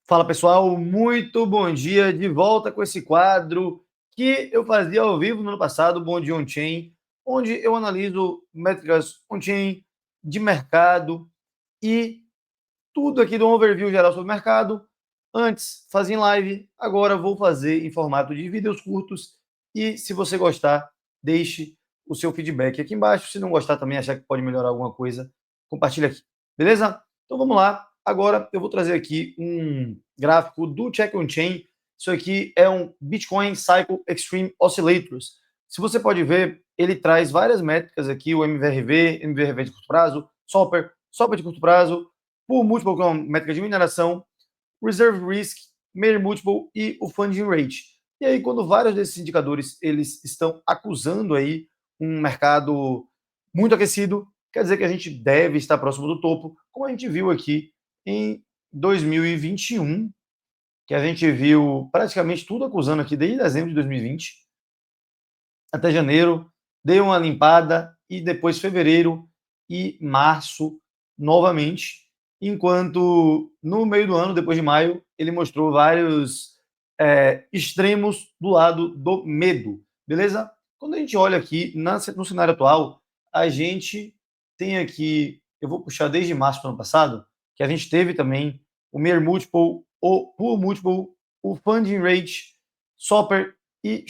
Fala pessoal, muito bom dia, de volta com esse quadro que eu fazia ao vivo no ano passado, Bom Dia On-Chain, onde eu analiso métricas on-chain de mercado e tudo aqui do overview geral sobre o mercado. Antes fazia em live, agora vou fazer em formato de vídeos curtos e se você gostar, deixe o seu feedback aqui embaixo. Se não gostar também, achar que pode melhorar alguma coisa, compartilha aqui, beleza? Então vamos lá. Agora eu vou trazer aqui um gráfico do Check On Chain. Isso aqui é um Bitcoin Cycle Extreme Oscillators. Se você pode ver, ele traz várias métricas aqui, o MVRV, MVRV de curto prazo, Swapper de curto prazo, Pool Multiple, que é uma métrica de mineração, Reserve Risk, Mayor Multiple e o Funding Rate. E aí, quando vários desses indicadores eles estão acusando aí um mercado muito aquecido, quer dizer que a gente deve estar próximo do topo, como a gente viu aqui em 2021, que a gente viu praticamente tudo acusando aqui desde dezembro de 2020 até janeiro, deu uma limpada e depois fevereiro e março novamente, enquanto no meio do ano, depois de maio, ele mostrou vários extremos do lado do medo, beleza? Quando a gente olha aqui no cenário atual, a gente tem aqui, eu vou puxar desde março do ano passado, que a gente teve também o Mayor Multiple, o Pool Multiple, o Funding Rate, Swapper de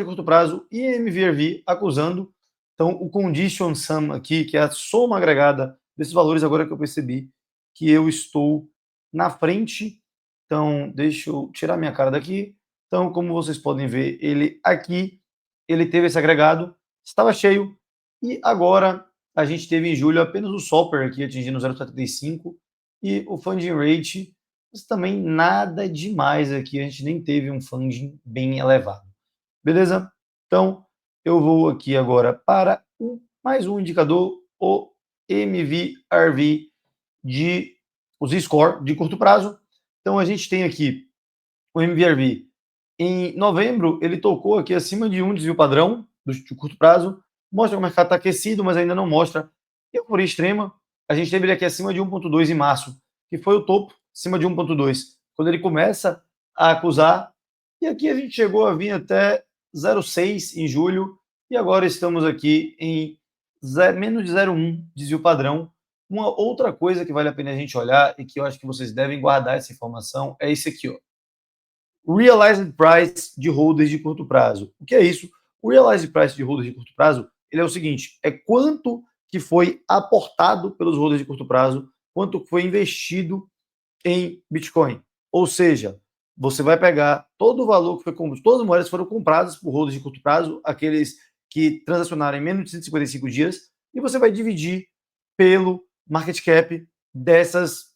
curto prazo e MVRV acusando. Então, o Condition Sum aqui, que é a soma agregada desses valores, agora que eu percebi que eu estou na frente. Então, deixa eu tirar minha cara daqui. Então, como vocês podem ver, ele aqui, ele teve esse agregado, estava cheio, e agora a gente teve em julho apenas o Swapper aqui atingindo 0,75 e o Funding Rate, mas também nada demais aqui, a gente nem teve um funding bem elevado. Beleza? Então, eu vou aqui agora para mais um indicador, o MVRV de os score de curto prazo. Então, a gente tem aqui o MVRV. Em novembro, ele tocou aqui acima de um desvio padrão de curto prazo. Mostra que o mercado está aquecido, mas ainda não mostra euforia extrema. A gente teve ele aqui acima de 1,2 em março, que foi o topo, acima de 1,2. Quando ele começa a acusar, e aqui a gente chegou a vir até 0,6 em julho, e agora estamos aqui em menos de 0,1 desvio padrão. Uma outra coisa que vale a pena a gente olhar e que eu acho que vocês devem guardar essa informação é isso aqui, ó. Realized Price de holders de curto prazo. O que é isso? O Realized Price de holders de curto prazo, ele é o seguinte, é quanto que foi aportado pelos holders de curto prazo, quanto foi investido em Bitcoin. Ou seja, você vai pegar todo o valor que foi comprado, todas as moedas foram compradas por holders de curto prazo, aqueles que transacionaram em menos de 155 dias, e você vai dividir pelo market cap dessas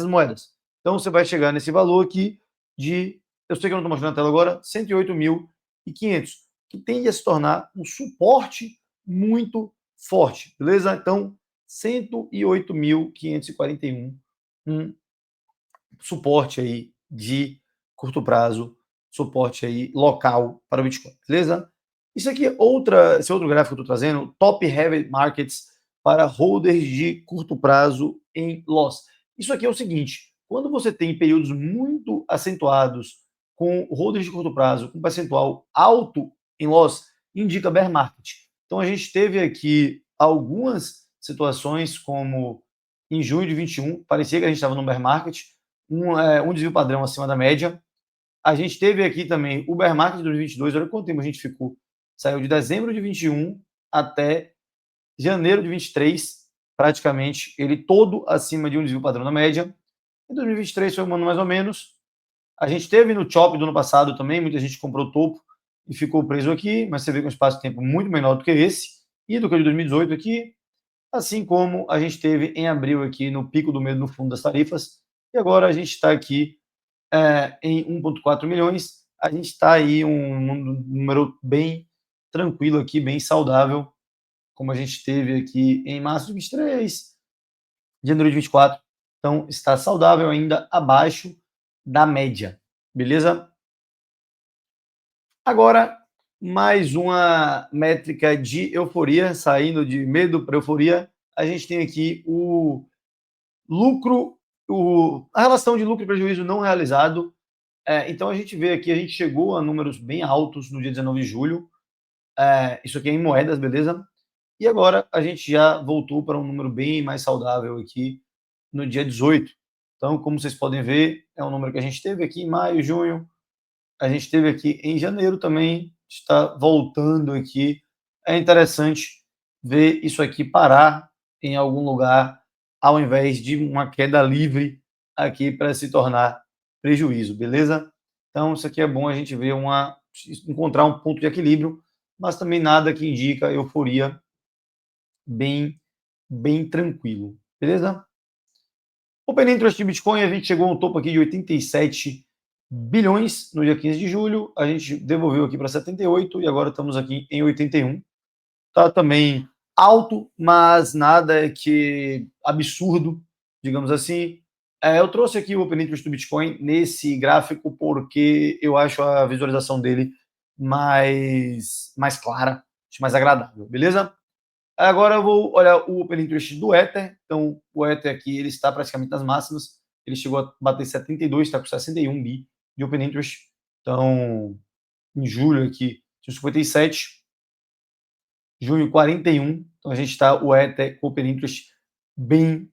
moedas. Então você vai chegar nesse valor aqui de, eu sei que eu não estou mostrando na tela agora, 108.500, que tende a se tornar um suporte muito forte, beleza? Então, 108.541, um suporte aí de curto prazo, suporte aí local para o Bitcoin, beleza? Isso aqui é esse outro gráfico que eu estou trazendo, top heavy markets para holders de curto prazo em loss. Isso aqui é o seguinte, quando você tem períodos muito acentuados com holders de curto prazo, com percentual alto em loss, indica bear market. Então a gente teve aqui algumas situações como em junho de 21, parecia que a gente estava no bear market, um desvio padrão acima da média. A gente teve aqui também o bear market de 2022, olha quanto tempo a gente ficou. Saiu de dezembro de 21 até janeiro de 23, praticamente ele todo acima de um desvio padrão da média. Em 2023 foi um ano mais ou menos. A gente teve no chop do ano passado também, muita gente comprou o topo e ficou preso aqui, mas você vê com um espaço de tempo muito menor do que esse e do que o de 2018 aqui, assim como a gente teve em abril aqui no pico do medo no fundo das tarifas, e agora a gente está aqui em 1,4 milhões, a gente está aí um número bem tranquilo aqui, bem saudável, como a gente teve aqui em março de 23, janeiro de 24, então está saudável ainda abaixo da média, beleza? Agora, mais uma métrica de euforia, saindo de medo para euforia, a gente tem aqui o lucro, a relação de lucro e prejuízo não realizado. Então a gente vê aqui, a gente chegou a números bem altos no dia 19 de julho. Isso aqui é em moedas, beleza? E agora a gente já voltou para um número bem mais saudável aqui no dia 18. Então, como vocês podem ver, é um número que a gente teve aqui em maio, junho, a gente teve aqui em janeiro também, está voltando aqui. É interessante ver isso aqui parar em algum lugar, ao invés de uma queda livre aqui para se tornar prejuízo, beleza? Então, isso aqui é bom a gente ver encontrar um ponto de equilíbrio, mas também nada que indica euforia, bem, bem tranquilo, beleza? Open Interest de Bitcoin, a gente chegou a um topo aqui de 87 bilhões no dia 15 de julho, a gente devolveu aqui para 78 e agora estamos aqui em 81. Tá também alto, mas nada que absurdo, digamos assim. Eu trouxe aqui o Open Interest do Bitcoin nesse gráfico porque eu acho a visualização dele mais clara, mais agradável, beleza? Agora eu vou olhar o Open Interest do Ether. Então, o Ether aqui ele está praticamente nas máximas. Ele chegou a bater 72, está com 61 bi de Open Interest. Então, em julho aqui, tinha 57, junho 41. Então, a gente está o Ether com Open Interest bem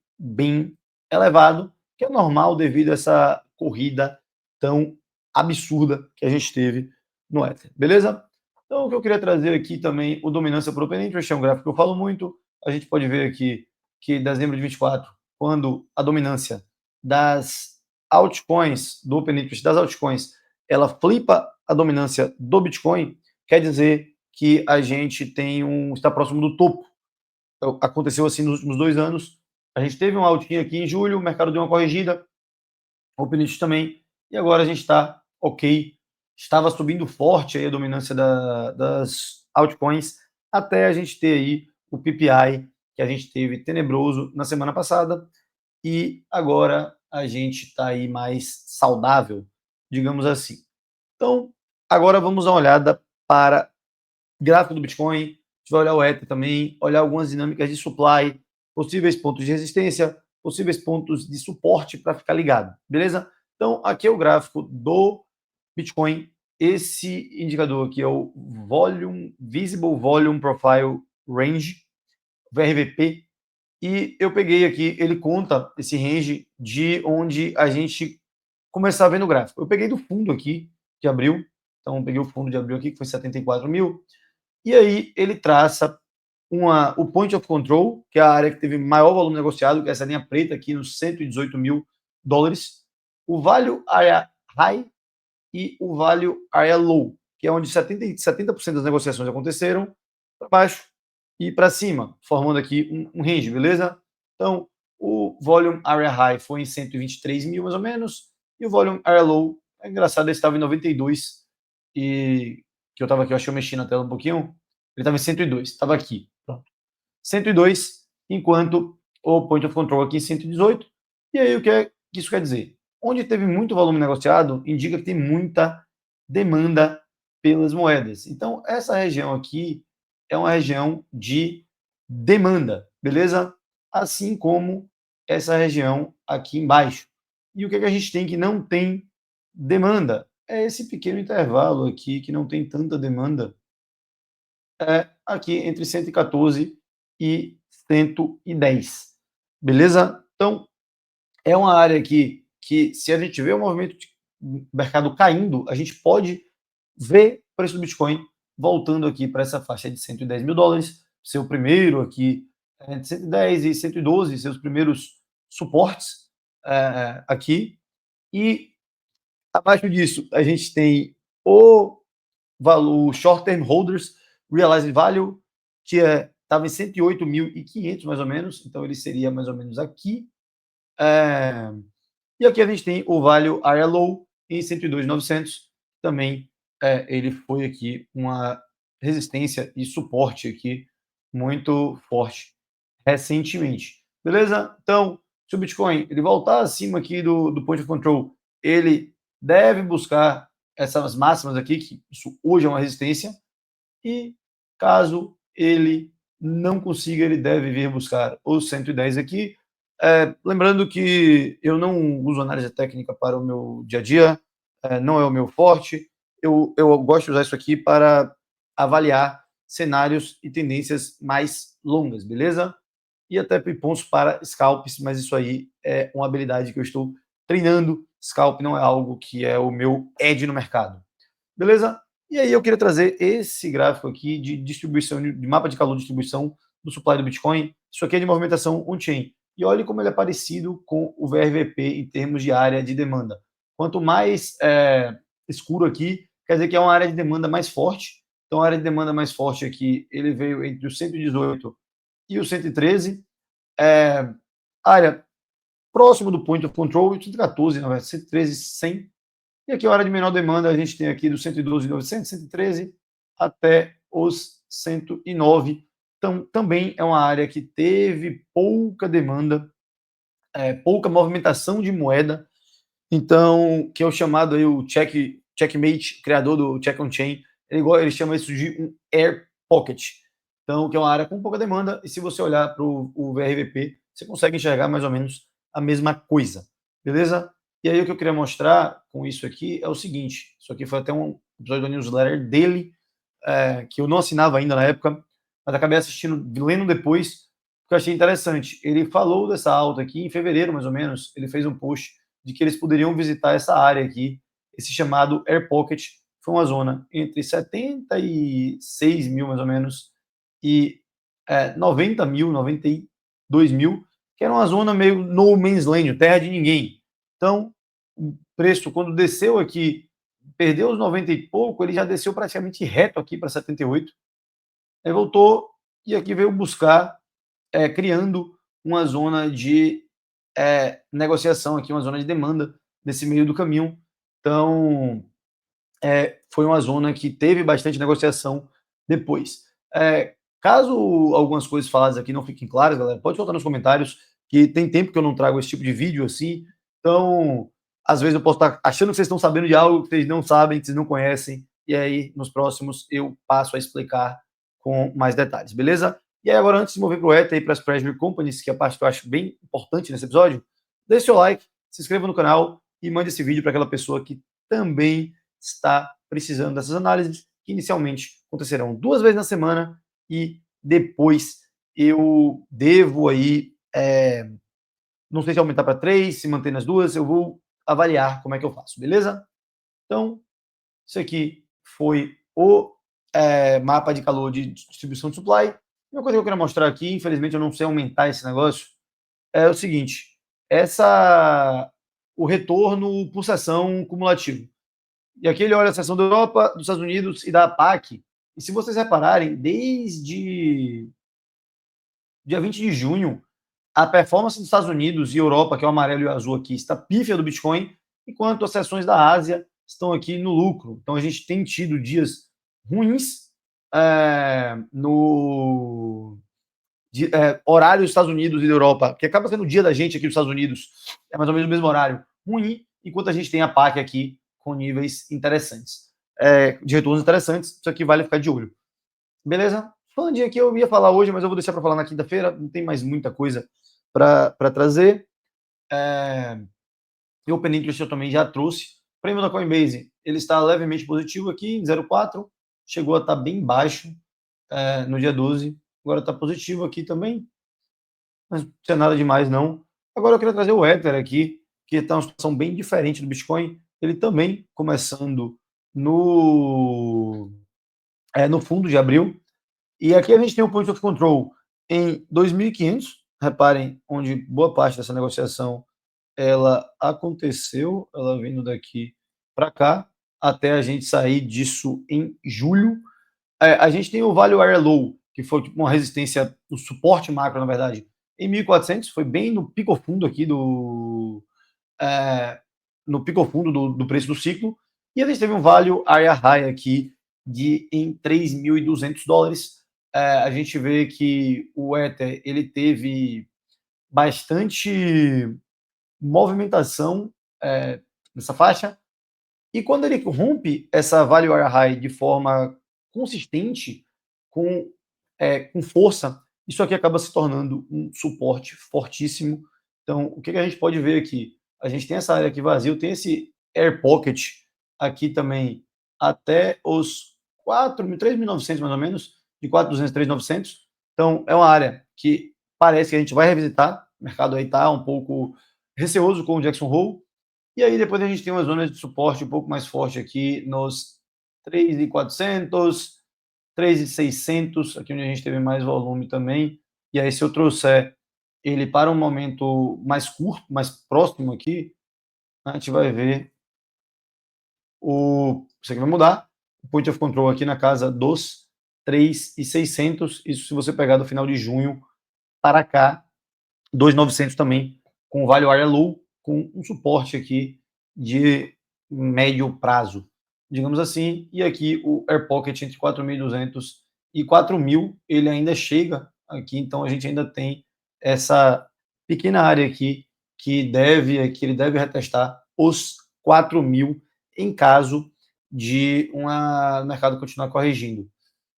elevado, que é normal devido a essa corrida tão absurda que a gente teve no Ether. Beleza? Então, o que eu queria trazer aqui também, o dominância por Open Interest, é um gráfico que eu falo muito. A gente pode ver aqui que em dezembro de 24, quando a dominância das altcoins, do Open Interest das altcoins, ela flipa a dominância do Bitcoin, quer dizer que a gente está próximo do topo. Aconteceu assim nos últimos 2 anos. A gente teve um altinho aqui em julho, o mercado deu uma corrigida, o Open Interest também, e agora a gente está ok. Estava subindo forte aí a dominância das altcoins, até a gente ter aí o PPI, que a gente teve tenebroso na semana passada, e agora a gente está aí mais saudável, digamos assim. Então, agora vamos dar uma olhada para gráfico do Bitcoin, a gente vai olhar o Ether também, olhar algumas dinâmicas de supply, possíveis pontos de resistência, possíveis pontos de suporte para ficar ligado, beleza? Então, aqui é o gráfico do Bitcoin. Esse indicador aqui é o Visible Volume Profile Range, VRVP, e eu peguei aqui, ele conta esse range de onde a gente começar a ver no gráfico. Eu peguei do fundo aqui de abril, então peguei o fundo de abril aqui, que foi 74 mil, e aí ele traça o point of control, que é a área que teve maior volume negociado, que é essa linha preta aqui nos 118 mil dólares, o value area high e o value area low, que é onde 70% das negociações aconteceram, para baixo e para cima, formando aqui um range, beleza? Então, o volume area high foi em 123 mil, mais ou menos, e o volume area low, é engraçado, ele estava em 92, e que eu estava aqui, eu acho que eu mexi na tela um pouquinho, ele estava em 102, estava aqui, pronto. 102, enquanto o point of control aqui em 118, e aí o que isso quer dizer? Onde teve muito volume negociado, indica que tem muita demanda pelas moedas. Então, essa região aqui é uma região de demanda, beleza? Assim como essa região aqui embaixo. E o que a gente tem que não tem demanda? É esse pequeno intervalo aqui que não tem tanta demanda, aqui entre 114 e 110, beleza? Então, é uma área aqui que, se a gente vê o movimento do mercado caindo, a gente pode ver o preço do Bitcoin voltando aqui para essa faixa de 110 mil dólares, ser o primeiro aqui, entre 110 e 112, seus primeiros suportes aqui. E abaixo disso, a gente tem o valor short term holders, realized value, que estava em 108.500 mais ou menos, então ele seria mais ou menos aqui. E aqui a gente tem o value area low em 102.900, também ele foi aqui uma resistência e suporte aqui muito forte recentemente, beleza? Então, se o Bitcoin ele voltar acima aqui do point of control, ele deve buscar essas máximas aqui, que isso hoje é uma resistência, e caso ele não consiga, ele deve vir buscar os 110 aqui, Lembrando que eu não uso análise técnica para o meu dia a dia, não é o meu forte. Eu gosto de usar isso aqui para avaliar cenários e tendências mais longas, beleza? E até pontos para scalps, mas isso aí é uma habilidade que eu estou treinando. Scalp não é algo que é o meu edge no mercado, beleza? E aí eu queria trazer esse gráfico aqui de distribuição, de mapa de calor de distribuição do supply do Bitcoin. Isso aqui é de movimentação on-chain. E olhe como ele é parecido com o VRVP em termos de área de demanda. Quanto mais escuro aqui, quer dizer que é uma área de demanda mais forte. Então, a área de demanda mais forte aqui, ele veio entre o 118 e o 113. Área próximo do point of control, 114, na verdade, 113, 100. E aqui a hora de menor demanda, a gente tem aqui do 112.900, 113 até os 109. Então, também é uma área que teve pouca demanda, pouca movimentação de moeda. Então, que é o chamado aí, o Checkmate, criador do Check on Chain, ele chama isso de um air pocket. Então, que é uma área com pouca demanda, e se você olhar para o VRVP, você consegue enxergar mais ou menos a mesma coisa, beleza? E aí o que eu queria mostrar com isso aqui é o seguinte, isso aqui foi até um episódio do newsletter dele, que eu não assinava ainda na época, mas acabei assistindo, lendo depois, porque eu achei interessante. Ele falou dessa alta aqui em fevereiro, mais ou menos, ele fez um post de que eles poderiam visitar essa área aqui, esse chamado Air Pocket, foi uma zona entre 76 mil, mais ou menos, e 90 mil, 92 mil, que era uma zona meio no man's land, terra de ninguém. Então, o preço, quando desceu aqui, perdeu os 90 e pouco, ele já desceu praticamente reto aqui para 78, aí voltou e aqui veio buscar, criando uma zona de negociação aqui, uma zona de demanda nesse meio do caminho. Então, foi uma zona que teve bastante negociação depois. Caso algumas coisas faladas aqui não fiquem claras, galera, pode colocar nos comentários, que tem tempo que eu não trago esse tipo de vídeo assim. Então, às vezes eu posso estar achando que vocês estão sabendo de algo que vocês não sabem, que vocês não conhecem, e aí nos próximos eu passo a explicar com mais detalhes, beleza? E aí agora, antes de mover para o Ether e para as Treasury Companies, que é a parte que eu acho bem importante nesse episódio, deixe seu like, se inscreva no canal e mande esse vídeo para aquela pessoa que também está precisando dessas análises, que inicialmente acontecerão 2 vezes na semana e depois eu devo aí, não sei se aumentar para 3, se manter nas 2, eu vou avaliar como é que eu faço, beleza? Então, isso aqui foi o mapa de calor de distribuição de supply. Uma coisa que eu quero mostrar aqui, infelizmente eu não sei aumentar esse negócio, é o seguinte, o retorno por sessão cumulativo. E aqui ele olha a seção da Europa, dos Estados Unidos e da APAC. E se vocês repararem, desde dia 20 de junho, a performance dos Estados Unidos e Europa, que é o amarelo e o azul aqui, está pífia do Bitcoin, enquanto as sessões da Ásia estão aqui no lucro. Então a gente tem tido dias ruins no horário dos Estados Unidos e da Europa, que acaba sendo o dia da gente aqui dos Estados Unidos, é mais ou menos o mesmo horário, ruim, enquanto a gente tem a PAC aqui com níveis interessantes, de retornos interessantes. Isso aqui vale ficar de olho. Beleza? Falando aqui, eu ia falar hoje, mas eu vou deixar para falar na quinta-feira, não tem mais muita coisa para trazer. E o Open Interest eu também já trouxe. O prêmio da Coinbase, ele está levemente positivo aqui, em 0,4, chegou a estar bem baixo no dia 12, agora está positivo aqui também, mas não tinha nada demais não. Agora eu queria trazer o Ether aqui, que está uma situação bem diferente do Bitcoin, ele também começando no fundo de abril, e aqui a gente tem o Point of Control em 2.500, reparem onde boa parte dessa negociação ela aconteceu, ela vindo daqui para cá, até a gente sair disso em julho. A gente tem o Value Area Low, que foi tipo uma resistência, um suporte macro, na verdade, em 1.400, foi bem no pico fundo aqui no pico fundo do preço do ciclo, e a gente teve um Value Area High aqui em $3.200. A gente vê que o Ether ele teve bastante movimentação nessa faixa, e quando ele rompe essa Value Area High de forma consistente, com força, isso aqui acaba se tornando um suporte fortíssimo, Então, o que a gente pode ver aqui? A gente tem essa área aqui vazia, tem esse Air Pocket aqui também até os 3.900 mais ou menos, de 4.200, 3.900. Então, é uma área que parece que a gente vai revisitar. O mercado aí está um pouco receoso com o Jackson Hole. E aí depois a gente tem uma zona de suporte um pouco mais forte aqui nos 3.400, 3.600, aqui onde a gente teve mais volume também. E aí se eu trouxer ele para um momento mais curto, mais próximo aqui, a gente vai ver isso aqui vai mudar. O point of control aqui na casa dos 3.600, isso se você pegar do final de junho para cá, 2.900 também, com o value area low, com um suporte aqui de médio prazo, digamos assim, e aqui o Air Pocket entre 4.200 e 4.000, ele ainda chega aqui, então a gente ainda tem essa pequena área aqui que ele deve retestar os 4.000 em caso de o mercado continuar corrigindo.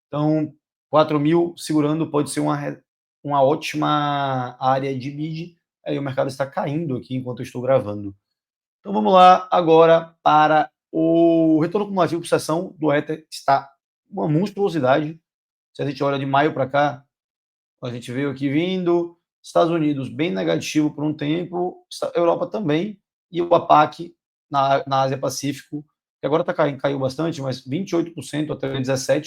Então, 4.000 segurando pode ser uma ótima área de bid. Aí o mercado está caindo aqui enquanto eu estou gravando. Então vamos lá agora para o retorno cumulativo por sessão do Ether, está uma monstruosidade. Se a gente olha de maio para cá, a gente veio aqui vindo, Estados Unidos bem negativo por um tempo, Europa também, e o APAC na Ásia Pacífico, que agora está caindo, caiu bastante, mas 28% até 17%,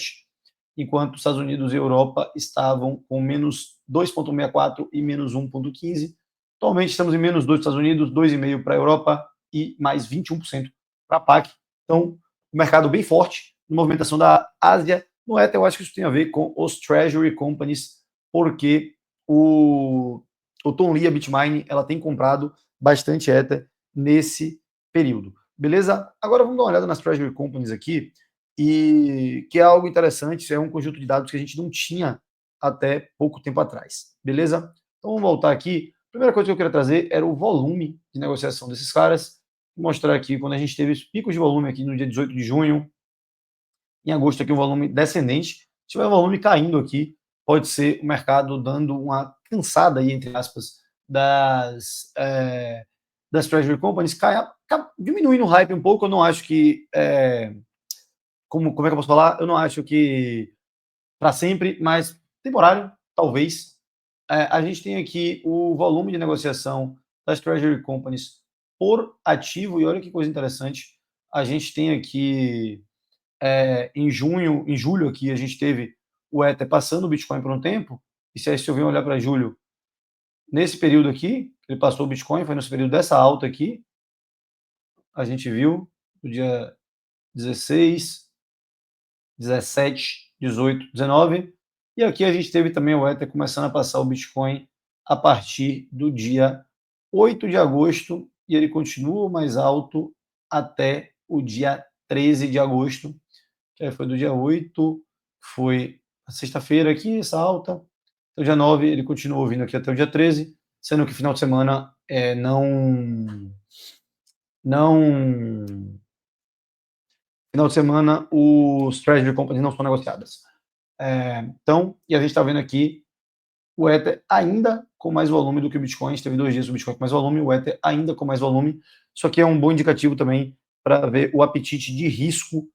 enquanto Estados Unidos e Europa estavam com menos 2,64 e menos 1,15. Atualmente estamos em menos 2 para os Estados Unidos, 2,5 para a Europa e mais 21% para a PAC. Então, o mercado bem forte, movimentação da Ásia. No Ether, eu acho que isso tem a ver com os Treasury Companies, porque o Tom Lee, a Bitmine, ela tem comprado bastante Ether nesse período. Beleza? Agora vamos dar uma olhada nas Treasury Companies aqui, e que é algo interessante, é um conjunto de dados que a gente não tinha até pouco tempo atrás. Beleza? Então vamos voltar aqui. A primeira coisa que eu queria trazer era o volume de negociação desses caras. Vou mostrar aqui quando a gente teve os picos de volume aqui no dia 18 de junho. Em agosto aqui um volume descendente. Se tiver um volume caindo aqui, pode ser o mercado dando uma cansada aí, entre aspas, das Treasury Companies, diminuindo o hype um pouco. Eu não acho que como é que eu posso falar? Eu não acho que para sempre, mas temporário, talvez. A gente tem aqui o volume de negociação das Treasury Companies por ativo, e olha que coisa interessante, a gente tem aqui em julho aqui, a gente teve o Ether passando o Bitcoin por um tempo, e se eu venho olhar para julho, nesse período aqui, ele passou o Bitcoin, foi nesse período dessa alta aqui, a gente viu, no dia 16, 17, 18, 19, e aqui a gente teve também o Ether começando a passar o Bitcoin a partir do dia 8 de agosto, e ele continua mais alto até o dia 13 de agosto, que aí foi do dia 8, foi a sexta-feira aqui, essa alta, até o dia 9, ele continuou vindo aqui até o dia 13, sendo que final de semana final de semana os Treasury Companies não são negociadas. Então, e a gente está vendo aqui o Ether ainda com mais volume do que o Bitcoin. A gente teve 2 dias o Bitcoin com mais volume, o Ether ainda com mais volume. Isso aqui é um bom indicativo também para ver o apetite de risco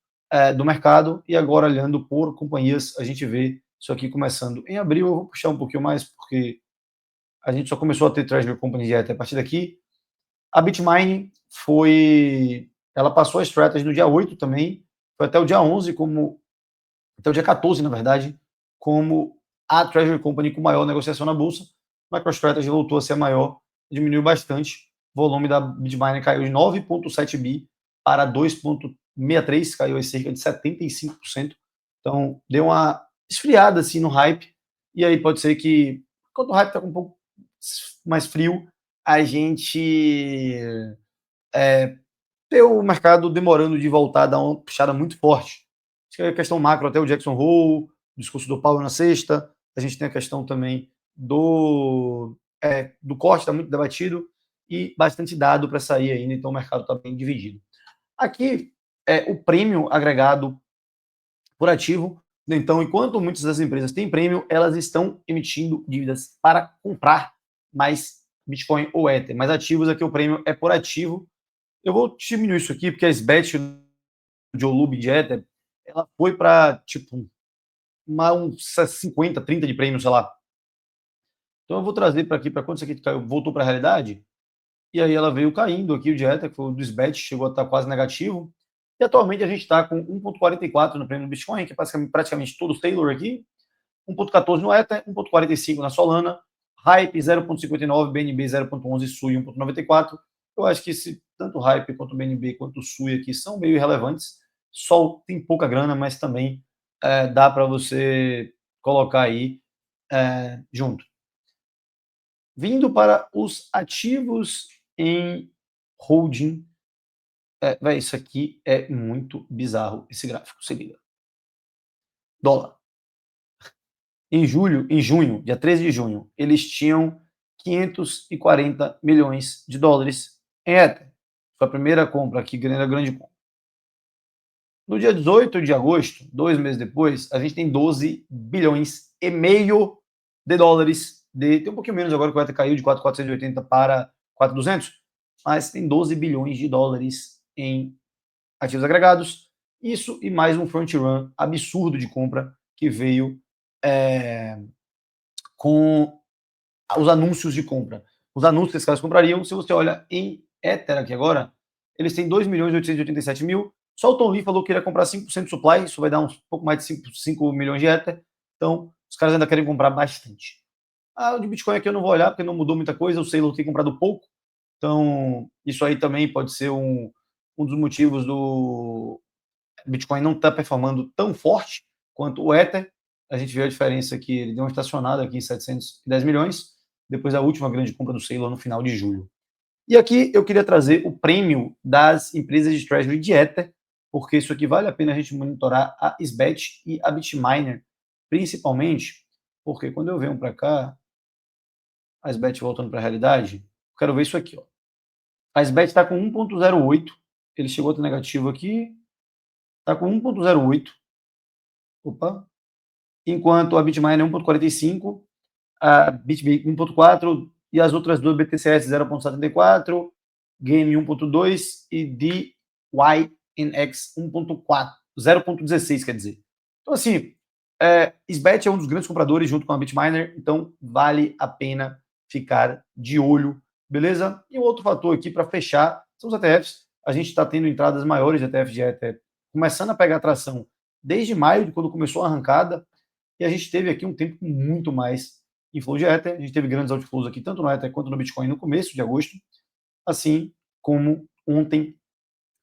do mercado. E agora, olhando por companhias, a gente vê isso aqui começando em abril. Eu vou puxar um pouquinho mais, porque a gente só começou a ter Treasury Company de Ether a partir daqui. A Bitmine ela passou a strategy no dia 8 também, foi até o dia 11 até o dia 14, na verdade, como a Treasury Company com maior negociação na bolsa. A MicroStrategy voltou a ser a maior, diminuiu bastante. O volume da Bitmine caiu de 9,7 bi para 2,63, caiu em cerca de 75%. Então, deu uma esfriada assim no hype. E aí pode ser que, quando o hype está um pouco mais frio, a gente ter o mercado demorando de voltar a dar uma puxada muito forte. Acho que é a questão macro, até o Jackson Hole, o discurso do Powell na sexta, a gente tem a questão também do corte, está muito debatido, e bastante dado para sair ainda, então o mercado está bem dividido. Aqui, o prêmio agregado por ativo, então, enquanto muitas das empresas têm prêmio, elas estão emitindo dívidas para comprar mais Bitcoin ou Ether, mas ativos aqui o prêmio é por ativo. Eu vou diminuir isso aqui, porque a SBET de Olub de Ether, ela foi para, tipo, uns 50, 30 de prêmio, sei lá. Então eu vou trazer para aqui, para quando isso aqui caiu, voltou para a realidade, e aí ela veio caindo aqui, o de Ether, que foi o do SBET, chegou a estar quase negativo, e atualmente a gente está com 1,44 no prêmio do Bitcoin, que é praticamente todo o Taylor aqui, 1,14 no Ether, 1,45 na Solana, Hype 0,59, BNB 0,11, Sui 1,94. Eu acho que tanto Hype quanto o BNB quanto o Sui aqui são meio irrelevantes. Sol tem pouca grana, mas também dá para você colocar aí junto. Vindo para os ativos em holding, isso aqui é muito bizarro, esse gráfico, se liga. Dólar. Em junho, dia 13 de junho, eles tinham 540 milhões de dólares em Ether. Foi a primeira compra aqui, grande compra. No dia 18 de agosto, 2 meses depois, a gente tem 12 bilhões e meio de dólares. Tem um pouquinho menos agora que o Ether caiu de 4.480 para 4.200, mas tem 12 bilhões de dólares em ativos agregados. Isso e mais um front run absurdo de compra que veio com os anúncios de compra. Os anúncios que esses caras comprariam, se você olha em Ether aqui agora, eles têm 2.887.000. Só o Tom Lee falou que iria comprar 5% de supply, isso vai dar um pouco mais de 5 milhões de Ether. Então, os caras ainda querem comprar bastante. O de Bitcoin aqui eu não vou olhar, porque não mudou muita coisa, o Saylor tem comprado pouco. Então, isso aí também pode ser um dos motivos do Bitcoin não estar performando tão forte quanto o Ether. A gente vê a diferença que ele deu uma estacionada aqui em 710 milhões, depois da última grande compra do Saylor no final de julho. E aqui eu queria trazer o prêmio das empresas de Treasury de Ether, porque isso aqui vale a pena a gente monitorar a SBET e a Bitminer, principalmente, porque quando eu venho para cá, a SBET voltando para a realidade, eu quero ver isso aqui. Ó. A SBET está com 1,08, ele chegou a ter negativo aqui, está com 1,08. Opa. Enquanto a Bitminer é 1,45, a BitBay 1,4 e as outras duas BTCS 0,74, Game 1,2 e DYNX 1,4, 0,16, quer dizer. Então, assim, SBET é um dos grandes compradores junto com a Bitminer, então vale a pena ficar de olho, beleza? E o outro fator aqui para fechar são os ETFs. A gente está tendo entradas maiores de ETF de Ether, começando a pegar atração desde maio, de quando começou a arrancada, e a gente teve aqui um tempo muito mais inflow de Ether. A gente teve grandes outflows aqui, tanto no Ether quanto no Bitcoin no começo de agosto, assim como ontem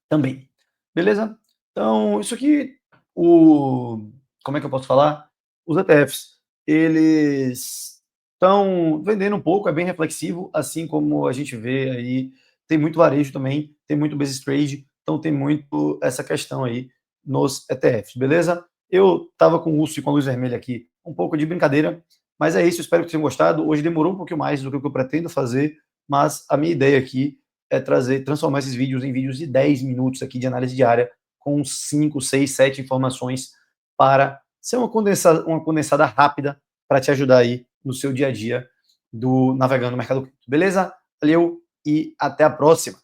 também. Beleza? Então, isso aqui, como é que eu posso falar? Os ETFs, eles estão vendendo um pouco, é bem reflexivo, assim como a gente vê aí, tem muito varejo também, tem muito business trade, então tem muito essa questão aí nos ETFs, beleza? Eu estava com o urso e com a luz vermelha aqui, um pouco de brincadeira, mas é isso, espero que tenham gostado. Hoje demorou um pouquinho mais do que eu pretendo fazer, mas a minha ideia aqui é transformar esses vídeos em vídeos de 10 minutos aqui de análise diária, com 5, 6, 7 informações para ser uma condensada rápida para te ajudar aí no seu dia a dia navegando no mercado cripto. Beleza? Valeu e até a próxima.